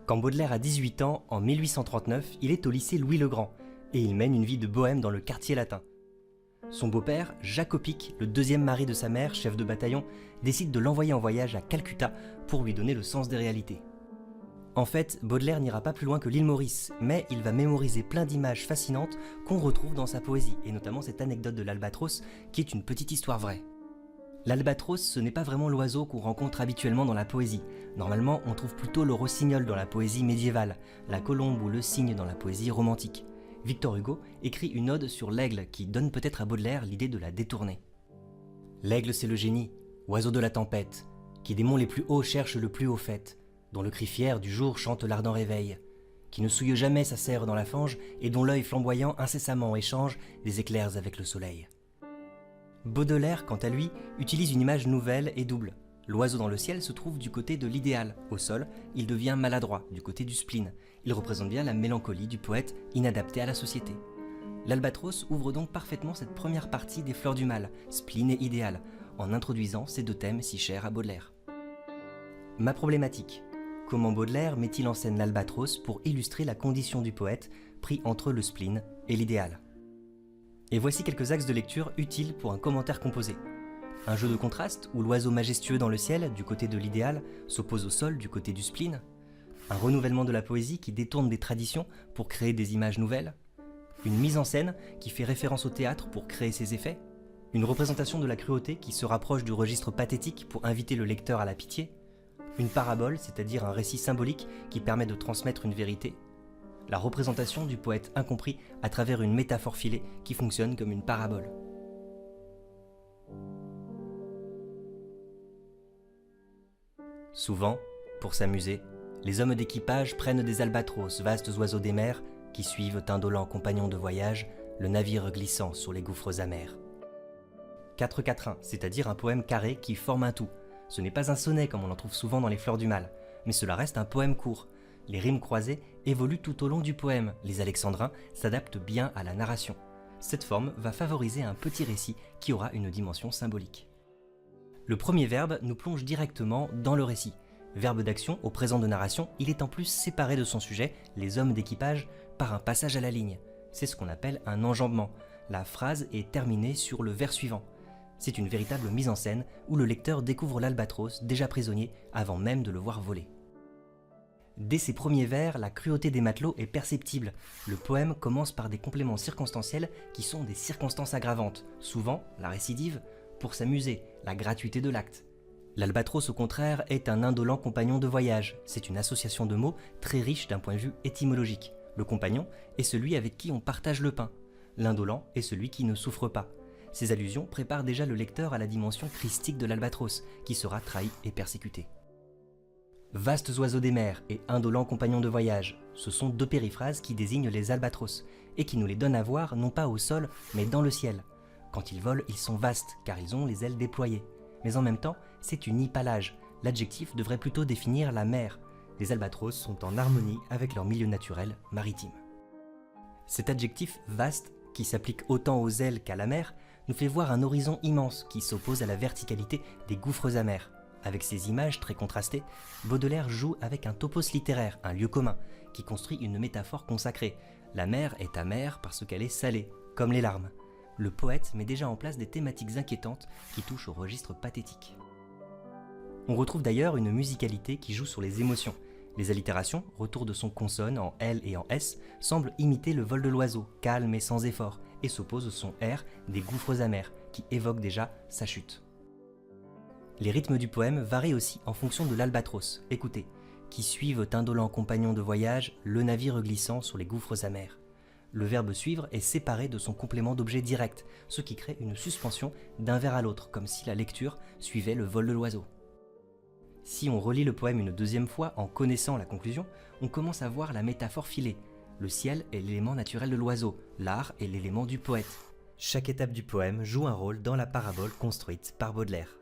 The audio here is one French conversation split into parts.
Quand Baudelaire a 18 ans, en 1839, il est au lycée Louis-le-Grand et il mène une vie de bohème dans le quartier latin. Son beau-père, Jacques Opic, le deuxième mari de sa mère, chef de bataillon, décide de l'envoyer en voyage à Calcutta pour lui donner le sens des réalités. En fait, Baudelaire n'ira pas plus loin que l'île Maurice, mais il va mémoriser plein d'images fascinantes qu'on retrouve dans sa poésie, et notamment cette anecdote de l'albatros, qui est une petite histoire vraie. L'albatros, ce n'est pas vraiment l'oiseau qu'on rencontre habituellement dans la poésie. Normalement, on trouve plutôt le rossignol dans la poésie médiévale, la colombe ou le cygne dans la poésie romantique. Victor Hugo écrit une ode sur l'aigle qui donne peut-être à Baudelaire l'idée de la détourner. L'aigle c'est le génie, oiseau de la tempête, qui des monts les plus hauts cherche le plus haut fait, dont le cri fier du jour chante l'ardent réveil, qui ne souille jamais sa serre dans la fange et dont l'œil flamboyant incessamment échange des éclairs avec le soleil. Baudelaire, quant à lui, utilise une image nouvelle et double. L'oiseau dans le ciel se trouve du côté de l'idéal. Au sol, il devient maladroit, du côté du spleen. Il représente bien la mélancolie du poète inadapté à la société. L'albatros ouvre donc parfaitement cette première partie des Fleurs du mal, spleen et idéal, en introduisant ces deux thèmes si chers à Baudelaire. Ma problématique. Comment Baudelaire met-il en scène l'albatros pour illustrer la condition du poète pris entre le spleen et l'idéal? Et voici quelques axes de lecture utiles pour un commentaire composé. Un jeu de contraste où l'oiseau majestueux dans le ciel, du côté de l'idéal, s'oppose au sol, du côté du spleen. Un renouvellement de la poésie qui détourne des traditions pour créer des images nouvelles. Une mise en scène qui fait référence au théâtre pour créer ses effets. Une représentation de la cruauté qui se rapproche du registre pathétique pour inviter le lecteur à la pitié. Une parabole, c'est-à-dire un récit symbolique qui permet de transmettre une vérité. La représentation du poète incompris à travers une métaphore filée qui fonctionne comme une parabole. Souvent, pour s'amuser, les hommes d'équipage prennent des albatros, vastes oiseaux des mers, qui suivent indolents compagnons de voyage, le navire glissant sur les gouffres amers. 4-4-1, c'est-à-dire un poème carré qui forme un tout. Ce n'est pas un sonnet comme on en trouve souvent dans les Fleurs du mal, mais cela reste un poème court. Les rimes croisées évoluent tout au long du poème, les alexandrins s'adaptent bien à la narration. Cette forme va favoriser un petit récit qui aura une dimension symbolique. Le premier verbe nous plonge directement dans le récit. Verbe d'action au présent de narration, il est en plus séparé de son sujet, les hommes d'équipage, par un passage à la ligne. C'est ce qu'on appelle un enjambement. La phrase est terminée sur le vers suivant. C'est une véritable mise en scène où le lecteur découvre l'albatros déjà prisonnier avant même de le voir voler. Dès ses premiers vers, la cruauté des matelots est perceptible. Le poème commence par des compléments circonstanciels qui sont des circonstances aggravantes. Souvent, la récidive, pour s'amuser, la gratuité de l'acte. L'albatros, au contraire, est un indolent compagnon de voyage. C'est une association de mots très riche d'un point de vue étymologique. Le compagnon est celui avec qui on partage le pain. L'indolent est celui qui ne souffre pas. Ces allusions préparent déjà le lecteur à la dimension christique de l'albatros, qui sera trahi et persécuté. Vastes oiseaux des mers et indolents compagnons de voyage, ce sont deux périphrases qui désignent les albatros et qui nous les donnent à voir non pas au sol mais dans le ciel. Quand ils volent, ils sont vastes car ils ont les ailes déployées. Mais en même temps, c'est une hypallage. L'adjectif devrait plutôt définir la mer. Les albatros sont en harmonie avec leur milieu naturel maritime. Cet adjectif vaste, qui s'applique autant aux ailes qu'à la mer, nous fait voir un horizon immense qui s'oppose à la verticalité des gouffres amers. Avec ces images très contrastées, Baudelaire joue avec un topos littéraire, un lieu commun, qui construit une métaphore consacrée. La mer est amère parce qu'elle est salée, comme les larmes. Le poète met déjà en place des thématiques inquiétantes qui touchent au registre pathétique. On retrouve d'ailleurs une musicalité qui joue sur les émotions. Les allitérations, retour de son consonne en L et en S, semblent imiter le vol de l'oiseau, calme et sans effort, et s'opposent au son R des gouffres amers, qui évoquent déjà sa chute. Les rythmes du poème varient aussi en fonction de l'albatros. Écoutez, qui suivent indolents compagnons de voyage, le navire glissant sur les gouffres amers. Le verbe suivre est séparé de son complément d'objet direct, ce qui crée une suspension d'un vers à l'autre, comme si la lecture suivait le vol de l'oiseau. Si on relit le poème une deuxième fois en connaissant la conclusion, on commence à voir la métaphore filée. Le ciel est l'élément naturel de l'oiseau, l'art est l'élément du poète. Chaque étape du poème joue un rôle dans la parabole construite par Baudelaire.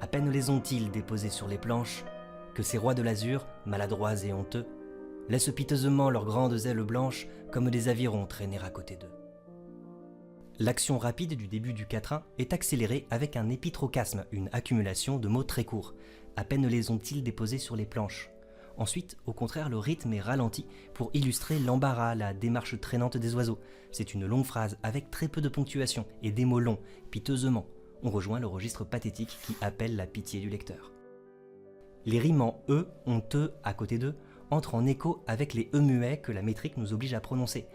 À peine les ont-ils déposés sur les planches, que ces rois de l'azur, maladroits et honteux, laissent piteusement leurs grandes ailes blanches comme des avirons traîner à côté d'eux. L'action rapide du début du quatrain est accélérée avec un épitrocasme, une accumulation de mots très courts. À peine les ont-ils déposés sur les planches. Ensuite, au contraire, le rythme est ralenti pour illustrer l'embarras, la démarche traînante des oiseaux. C'est une longue phrase avec très peu de ponctuation et des mots longs, piteusement. On rejoint le registre pathétique qui appelle la pitié du lecteur. Les rimes en E, ont E à côté d'eux, entrent en écho avec les E muets que la métrique nous oblige à prononcer.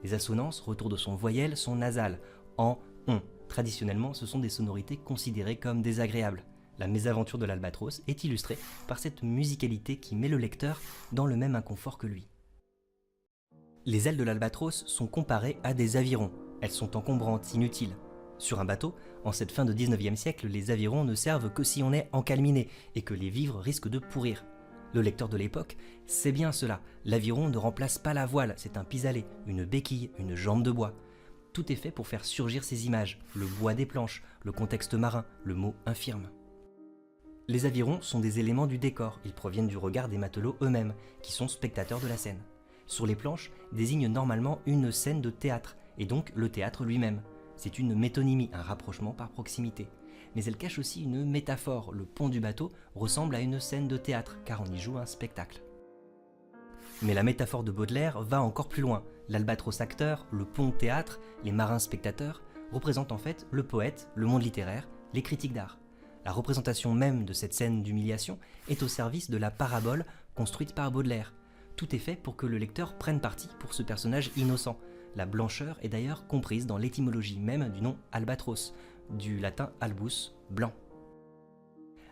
Les assonances, retour de son voyelle, sont nasales, en on. Traditionnellement, ce sont des sonorités considérées comme désagréables. La mésaventure de l'albatros est illustrée par cette musicalité qui met le lecteur dans le même inconfort que lui. Les ailes de l'albatros sont comparées à des avirons. Elles sont encombrantes, inutiles. Sur un bateau, en cette fin de 19e siècle, les avirons ne servent que si on est encalminé et que les vivres risquent de pourrir. Le lecteur de l'époque sait bien cela. L'aviron ne remplace pas la voile, c'est un pis-aller, une béquille, une jambe de bois. Tout est fait pour faire surgir ces images, le bois des planches, le contexte marin, le mot infirme. Les avirons sont des éléments du décor, ils proviennent du regard des matelots eux-mêmes, qui sont spectateurs de la scène. Sur les planches désigne normalement une scène de théâtre, et donc le théâtre lui-même. C'est une métonymie, un rapprochement par proximité. Mais elle cache aussi une métaphore, le pont du bateau ressemble à une scène de théâtre, car on y joue un spectacle. Mais la métaphore de Baudelaire va encore plus loin. L'albatros acteur, le pont théâtre, les marins spectateurs, représentent en fait le poète, le monde littéraire, les critiques d'art. La représentation même de cette scène d'humiliation est au service de la parabole construite par Baudelaire. Tout est fait pour que le lecteur prenne parti pour ce personnage innocent. La blancheur est d'ailleurs comprise dans l'étymologie même du nom albatros, du latin albus, blanc.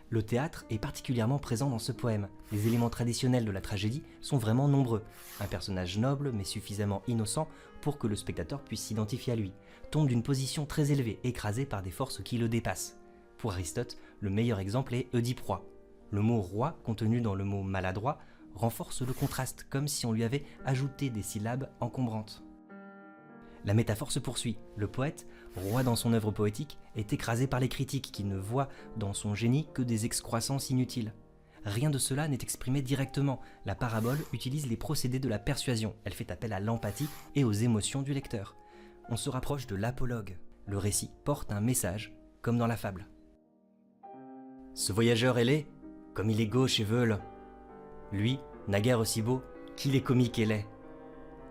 Le théâtre est particulièrement présent dans ce poème. Les éléments traditionnels de la tragédie sont vraiment nombreux. Un personnage noble mais suffisamment innocent pour que le spectateur puisse s'identifier à lui, tombe d'une position très élevée, écrasé par des forces qui le dépassent. Pour Aristote, le meilleur exemple est Oedipe roi. Le mot roi, contenu dans le mot maladroit, renforce le contraste, comme si on lui avait ajouté des syllabes encombrantes. La métaphore se poursuit. Le poète, roi dans son œuvre poétique, est écrasé par les critiques qui ne voient dans son génie que des excroissances inutiles. Rien de cela n'est exprimé directement. La parabole utilise les procédés de la persuasion. Elle fait appel à l'empathie et aux émotions du lecteur. On se rapproche de l'apologue. Le récit porte un message, comme dans la fable. Ce voyageur ailé, comme il est gauche et veule. Lui, naguère aussi beau, qu'il est comique et laid.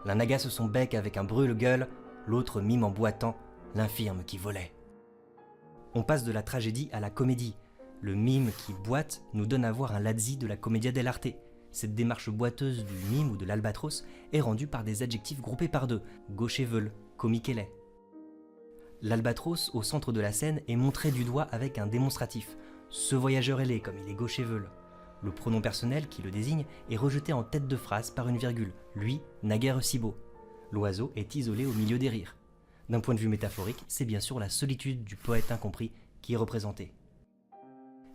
L'un agace son bec avec un brûle-gueule, l'autre mime en boitant l'infirme qui volait. On passe de la tragédie à la comédie. Le mime qui boite nous donne à voir un lazzi de la commedia dell'arte. Cette démarche boiteuse du mime ou de l'albatros est rendue par des adjectifs groupés par deux, gauche et veule, comique et laid. L'albatros, au centre de la scène, est montré du doigt avec un démonstratif. Ce voyageur ailé, comme il est gauche et veule. Le pronom personnel qui le désigne est rejeté en tête de phrase par une virgule. Lui, naguère si beau. L'oiseau est isolé au milieu des rires. D'un point de vue métaphorique, c'est bien sûr la solitude du poète incompris qui est représentée.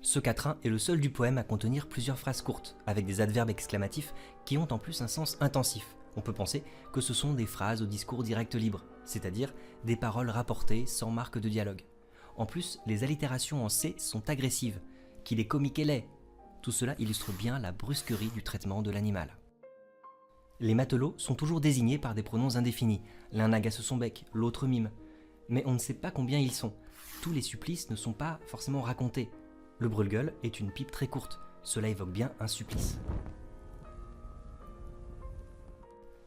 Ce quatrain est le seul du poème à contenir plusieurs phrases courtes, avec des adverbes exclamatifs qui ont en plus un sens intensif. On peut penser que ce sont des phrases au discours direct libre, c'est-à-dire des paroles rapportées sans marque de dialogue. En plus, les allitérations en C sont agressives, qu'il est comique et laid. Tout cela illustre bien la brusquerie du traitement de l'animal. Les matelots sont toujours désignés par des pronoms indéfinis. L'un agace son bec, l'autre mime. Mais on ne sait pas combien ils sont. Tous les supplices ne sont pas forcément racontés. Le brûle-gueule est une pipe très courte. Cela évoque bien un supplice.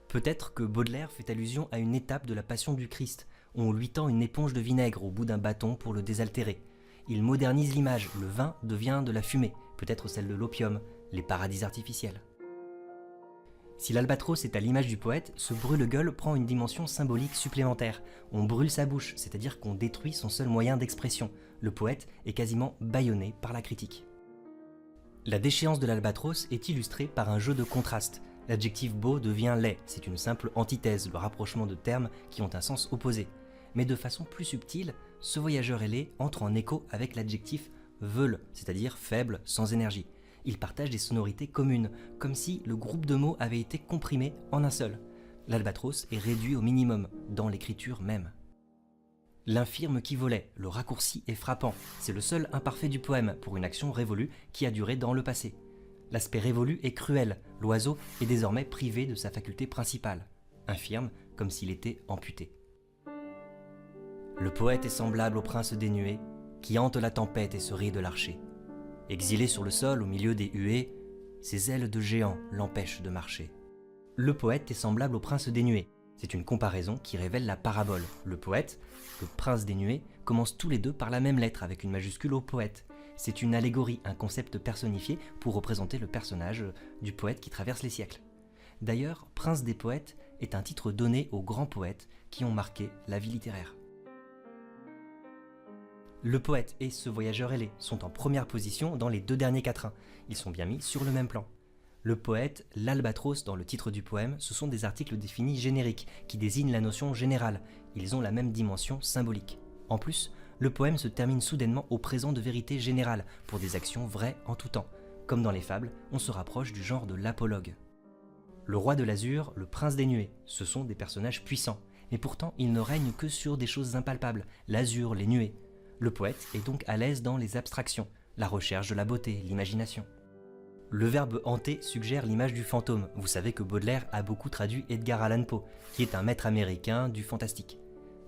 Peut-être que Baudelaire fait allusion à une étape de la Passion du Christ. On lui tend une éponge de vinaigre au bout d'un bâton pour le désaltérer. Il modernise l'image, le vin devient de la fumée, peut-être celle de l'opium, les paradis artificiels. Si l'albatros est à l'image du poète, ce brûle-gueule prend une dimension symbolique supplémentaire. On brûle sa bouche, c'est-à-dire qu'on détruit son seul moyen d'expression. Le poète est quasiment bâillonné par la critique. La déchéance de l'albatros est illustrée par un jeu de contrastes. L'adjectif beau devient laid, c'est une simple antithèse, le rapprochement de termes qui ont un sens opposé. Mais de façon plus subtile, ce voyageur ailé entre en écho avec l'adjectif veule, c'est-à-dire faible, sans énergie. Ils partagent des sonorités communes, comme si le groupe de mots avait été comprimé en un seul. L'albatros est réduit au minimum, dans l'écriture même. L'infirme qui volait, le raccourci est frappant, c'est le seul imparfait du poème pour une action révolue qui a duré dans le passé. L'aspect révolu est cruel, l'oiseau est désormais privé de sa faculté principale, infirme comme s'il était amputé. Le poète est semblable au prince des nuées, qui hante la tempête et se rit de l'archer. Exilé sur le sol au milieu des huées, ses ailes de géant l'empêchent de marcher. Le poète est semblable au prince des nuées. C'est une comparaison qui révèle la parabole. Le poète, le prince des nuées, commencent tous les deux par la même lettre avec une majuscule au poète. C'est une allégorie, un concept personnifié pour représenter le personnage du poète qui traverse les siècles. D'ailleurs, Prince des poètes est un titre donné aux grands poètes qui ont marqué la vie littéraire. Le poète et ce voyageur ailé sont en première position dans les deux derniers quatrains. Ils sont bien mis sur le même plan. Le poète, l'albatros dans le titre du poème, ce sont des articles définis génériques qui désignent la notion générale. Ils ont la même dimension symbolique. En plus, le poème se termine soudainement au présent de vérité générale pour des actions vraies en tout temps. Comme dans les fables, on se rapproche du genre de l'apologue. Le roi de l'azur, le prince des nuées, ce sont des personnages puissants, mais pourtant ils ne règnent que sur des choses impalpables, l'azur, les nuées. Le poète est donc à l'aise dans les abstractions, la recherche de la beauté, l'imagination. Le verbe hanter suggère l'image du fantôme. Vous savez que Baudelaire a beaucoup traduit Edgar Allan Poe, qui est un maître américain du fantastique.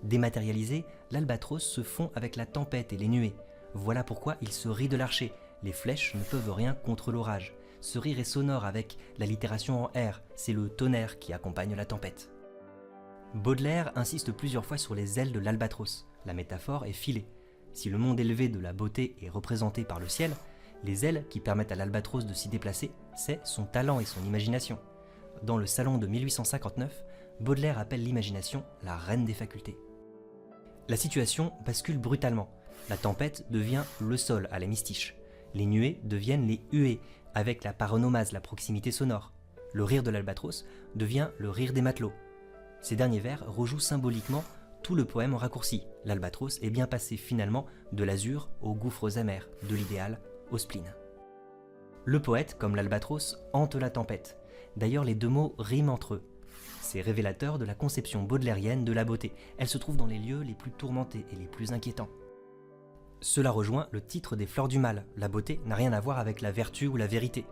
Dématérialisé, l'albatros se fond avec la tempête et les nuées. Voilà pourquoi il se rit de l'archer. Les flèches ne peuvent rien contre l'orage. Ce rire est sonore avec l'allitération en R, c'est le tonnerre qui accompagne la tempête. Baudelaire insiste plusieurs fois sur les ailes de l'albatros. La métaphore est filée. Si le monde élevé de la beauté est représenté par le ciel, les ailes qui permettent à l'albatros de s'y déplacer, c'est son talent et son imagination. Dans le salon de 1859, Baudelaire appelle l'imagination la reine des facultés. La situation bascule brutalement. La tempête devient le sol à l'hémistiche. Les nuées deviennent les huées, avec la paronomase, la proximité sonore. Le rire de l'albatros devient le rire des matelots. Ces derniers vers rejouent symboliquement tout le poème en raccourci. L'albatros est bien passé finalement de l'azur aux gouffres amers, de l'idéal au spleen. Le poète, comme l'albatros, hante la tempête. D'ailleurs, les deux mots riment entre eux. C'est révélateur de la conception baudelairienne de la beauté. Elle se trouve dans les lieux les plus tourmentés et les plus inquiétants. Cela rejoint le titre des Fleurs du Mal. La beauté n'a rien à voir avec la vertu ou la vérité.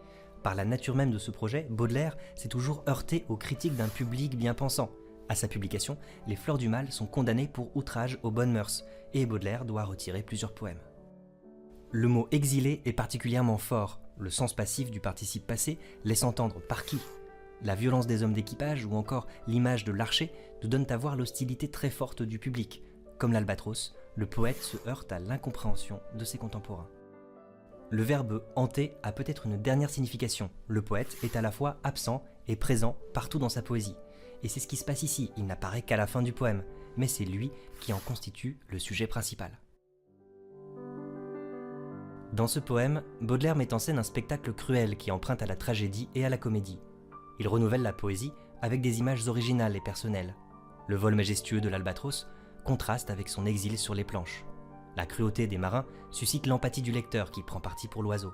Par la nature même de ce projet, Baudelaire s'est toujours heurté aux critiques d'un public bien pensant. À sa publication, les Fleurs du Mal sont condamnées pour outrage aux bonnes mœurs, et Baudelaire doit retirer plusieurs poèmes. Le mot exilé est particulièrement fort. Le sens passif du participe passé laisse entendre par qui. La violence des hommes d'équipage ou encore l'image de l'archer nous donnent à voir l'hostilité très forte du public. Comme l'albatros, le poète se heurte à l'incompréhension de ses contemporains. Le verbe hanter a peut-être une dernière signification. Le poète est à la fois absent et présent partout dans sa poésie. Et c'est ce qui se passe ici, il n'apparaît qu'à la fin du poème, mais c'est lui qui en constitue le sujet principal. Dans ce poème, Baudelaire met en scène un spectacle cruel qui emprunte à la tragédie et à la comédie. Il renouvelle la poésie avec des images originales et personnelles. Le vol majestueux de l'albatros contraste avec son exil sur les planches. La cruauté des marins suscite l'empathie du lecteur qui prend parti pour l'oiseau.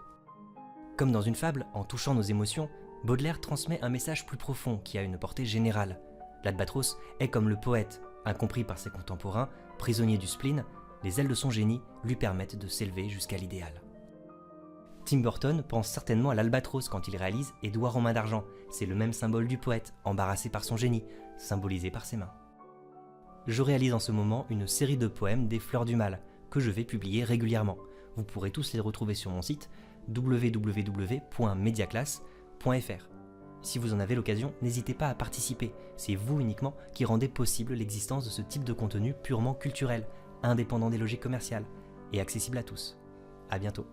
Comme dans une fable, en touchant nos émotions, Baudelaire transmet un message plus profond qui a une portée générale. L'albatros est comme le poète, incompris par ses contemporains, prisonnier du spleen, les ailes de son génie lui permettent de s'élever jusqu'à l'idéal. Tim Burton pense certainement à l'albatros quand il réalise Édouard en main d'argent. C'est le même symbole du poète, embarrassé par son génie, symbolisé par ses mains. Je réalise en ce moment une série de poèmes des Fleurs du Mal, que je vais publier régulièrement. Vous pourrez tous les retrouver sur mon site www.mediaclass.fr. Si vous en avez l'occasion, n'hésitez pas à participer. C'est vous uniquement qui rendez possible l'existence de ce type de contenu purement culturel, indépendant des logiques commerciales et accessible à tous. À bientôt.